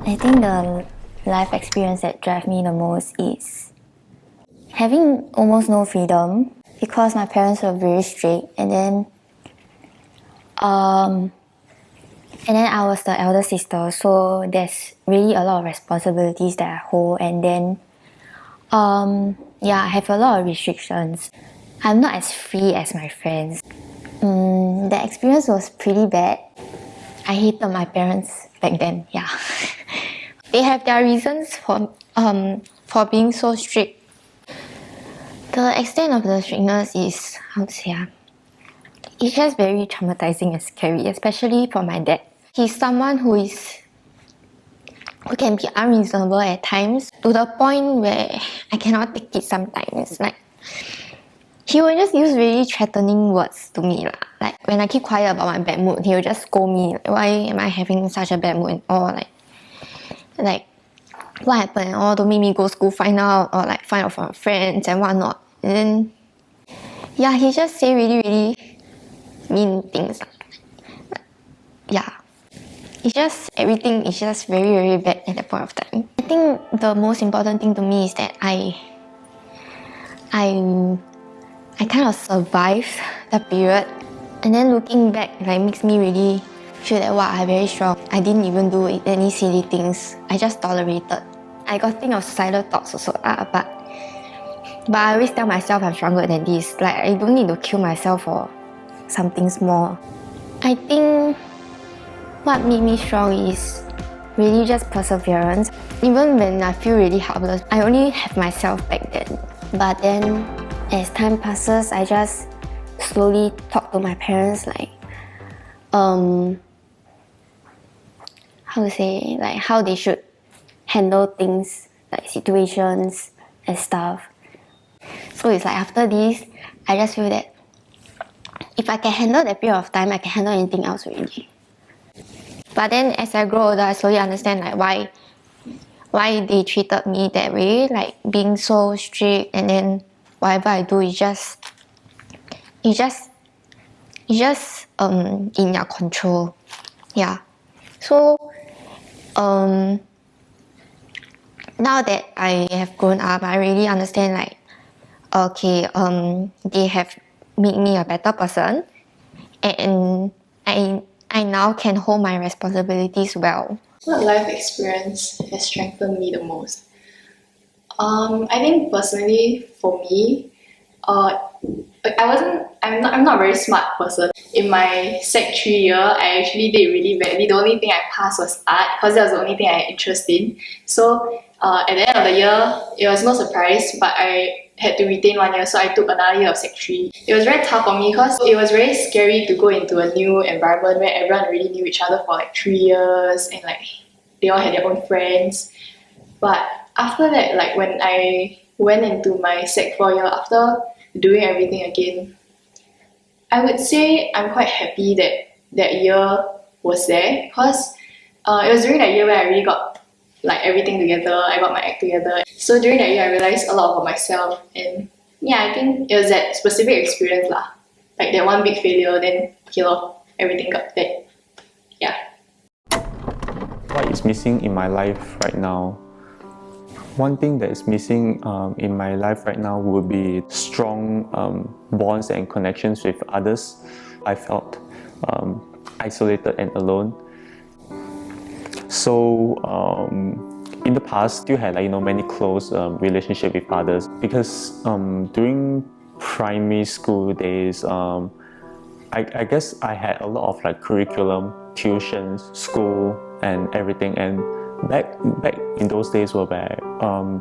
I think the life experience that drives me the most is having almost no freedom because my parents were very strict, and then I was the elder sister, so there's really a lot of responsibilities that I hold, and then I have a lot of restrictions. I'm not as free as my friends. The experience was pretty bad. I hated my parents back then, yeah. They have their reasons for being so strict. The extent of the strictness is, it's just very traumatizing and scary, especially for my dad. He's someone who can be unreasonable at times, to the point where I cannot take it sometimes. Like, he will just use really threatening words to me. Like, when I keep quiet about my bad mood, he will just scold me. Like, why am I having such a bad mood? And all like what happened and all, to make me go school, find out, or like find out from friends and whatnot. And then, he just say really, really mean things. It's just, everything is just very, very bad at that point of time. I think the most important thing to me is that I kind of survived that period, and then looking back, makes me really feel that I'm very strong. I didn't even do any silly things. I just tolerated. I got think of suicidal thoughts also, but I always tell myself I'm stronger than this. Like, I don't need to kill myself for something small. I think what made me strong is really just perseverance. Even when I feel really helpless, I only have myself back then. But then, as time passes, I just slowly talk to my parents, how they should handle things, like situations and stuff. So it's like, after this, I just feel that if I can handle that period of time, I can handle anything else already. But then as I grow older, I slowly understand why they treated me that way, like being so strict, and then whatever I do is just in your control. Yeah. So now that I have grown up, I really understand they have made me a better person, and I now can hold my responsibilities well. What life experience has strengthened me the most? I think personally for me, I'm not a very smart person. In my Sec 3 year, I actually did really badly. The only thing I passed was art, because that was the only thing I had interest in. So at the end of the year, it was no surprise, but I had to retain 1 year, so I took another year of Sec 3. It was very tough for me because it was very scary to go into a new environment where everyone already knew each other for 3 years, and they all had their own friends. But after that, when I went into my Sec 4 year, after doing everything again, I would say I'm quite happy that year was there, because it was during that year where I really got everything together. I got my act together. So during that year, I realized a lot about myself, and I think it was that specific experience like that one big failure, then everything got there. Yeah. What is missing in my life right now? One thing that is missing in my life right now would be strong bonds and connections with others. I felt isolated and alone. So in the past, still had many close relationship with others, because during primary school days, I guess I had a lot of curriculum, tuitions, school, and everything. And back in those days were where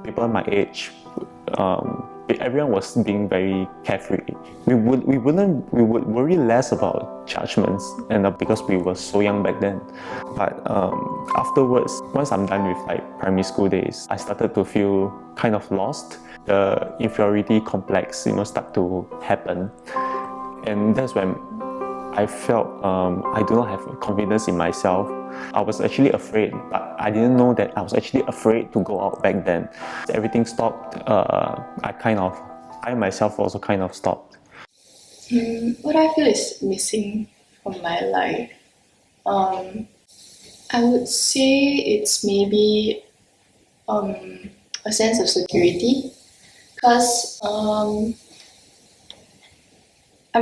people my age, everyone was being very carefree. We would worry less about judgments, and because we were so young back then. But afterwards, once I'm done with primary school days, I started to feel kind of lost. The inferiority complex, start to happen, and that's when I felt I do not have confidence in myself. I was actually afraid, but I didn't know that I was actually afraid to go out back then. Everything stopped. I myself also kind of stopped. What I feel is missing from my life, I would say it's maybe a sense of security, because I'm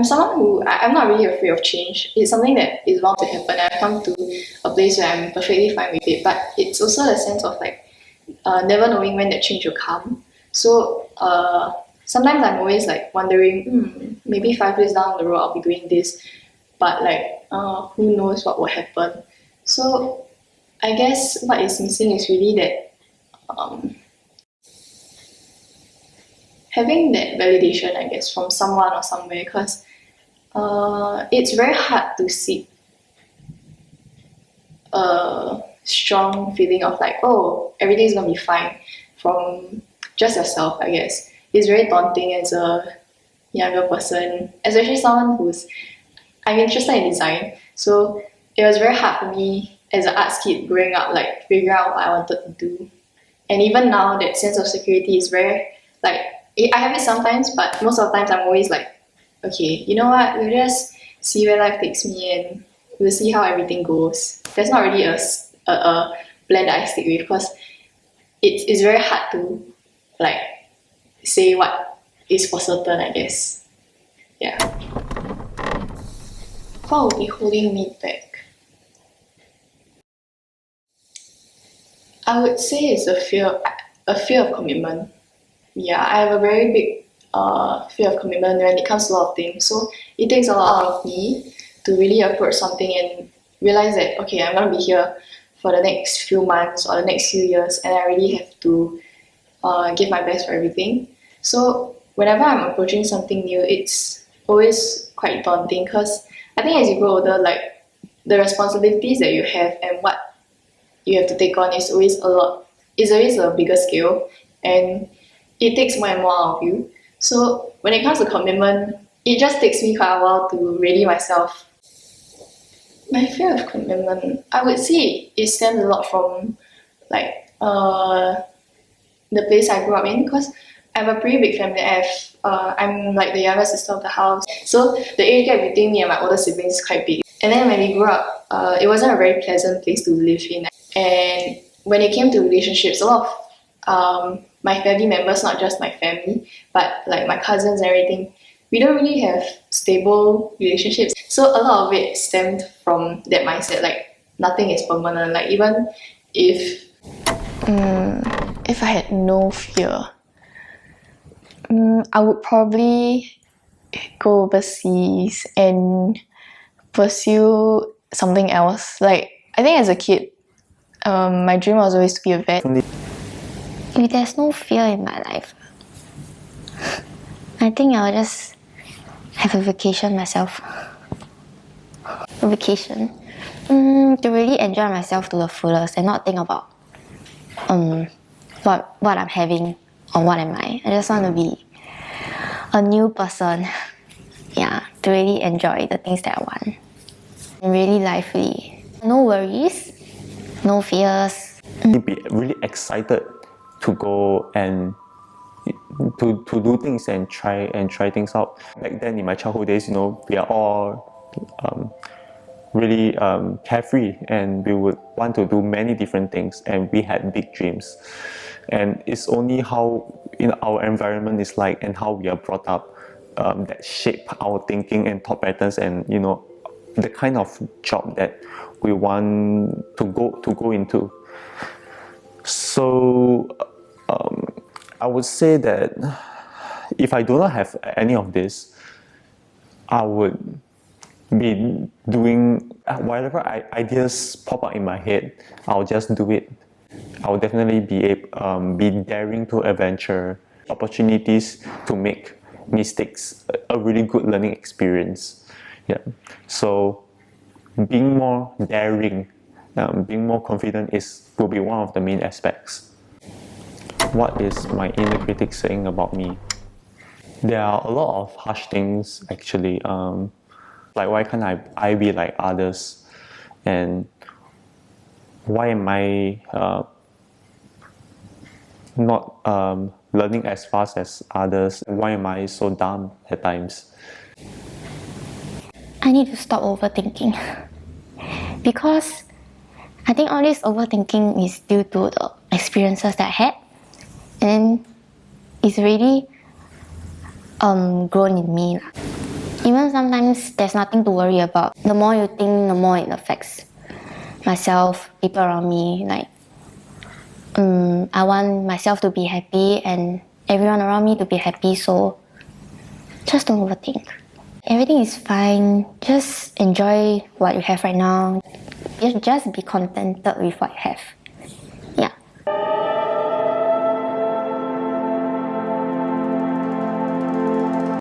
someone who I'm not really afraid of change. It's something that is bound to happen. I've come to a place where I'm perfectly fine with it. But it's also a sense of like never knowing when that change will come. So sometimes I'm always like wondering, maybe 5 years down the road I'll be doing this, but like who knows what will happen. So I guess what is missing is really that having that validation, I guess, from someone or somewhere, because it's very hard to seek a strong feeling of like, oh, everything's gonna be fine from just yourself, I guess. It's very daunting as a younger person, especially someone I'm interested in design. So it was very hard for me as an arts kid growing up, like figuring out what I wanted to do. And even now, that sense of security is very, like, I have it sometimes, but most of the times I'm always like, okay, you know what, we'll just see where life takes me and we'll see how everything goes. There's not really a plan that I stick with, because it's very hard to like say what is for certain, I guess. Yeah. What will be holding me back? I would say it's a fear of commitment. Yeah, I have a very big fear of commitment when it comes to a lot of things. So it takes a lot out of me to really approach something and realize that, okay, I'm going to be here for the next few months or the next few years, and I really have to give my best for everything. So whenever I'm approaching something new, it's always quite daunting, because I think as you grow older, like the responsibilities that you have and what you have to take on is always a bigger scale, and it takes more and more out of you. So when it comes to commitment, it just takes me quite a while to ready myself. My fear of commitment, I would say it stems a lot from like the place I grew up in, because I have a pretty big family. I'm like the younger sister of the house, so the age gap between me and my older siblings is quite big. And then when we grew up, it wasn't a very pleasant place to live in. And when it came to relationships, a lot of my family members, not just my family, but like my cousins and everything, we don't really have stable relationships. So a lot of it stemmed from that mindset, like nothing is permanent. Like even if If I had no fear, I would probably go overseas and pursue something else. Like, I think as a kid, my dream was always to be a vet. If there's no fear in my life, I think I'll just have a vacation myself. A vacation. To really enjoy myself to the fullest and not think about what I'm having or what am I. I just want to be a new person. Yeah, to really enjoy the things that I want. And really lively. No worries, no fears. Be really excited to go and to do things and try things out. Back then in my childhood days, we are all really carefree, and we would want to do many different things, and we had big dreams. And it's only how our environment is like and how we are brought up that shape our thinking and thought patterns, and the kind of job that we want to go into. So I would say that if I do not have any of this, I would be doing whatever ideas pop up in my head. I'll just do it. I'll definitely be daring to adventure, opportunities to make mistakes, a really good learning experience. Yeah. So being more daring, being more confident will be one of the main aspects. What is my inner critic saying about me? There are a lot of harsh things actually. Like, why can't I be like others? And why am I not learning as fast as others? Why am I so dumb at times? I need to stop overthinking. Because I think all this overthinking is due to the experiences that I had, and it's really grown in me. Even sometimes there's nothing to worry about. The more you think, the more it affects myself, people around me. Like, I want myself to be happy and everyone around me to be happy, so just don't overthink. Everything is fine. Just enjoy what you have right now. Just be contented with what you have.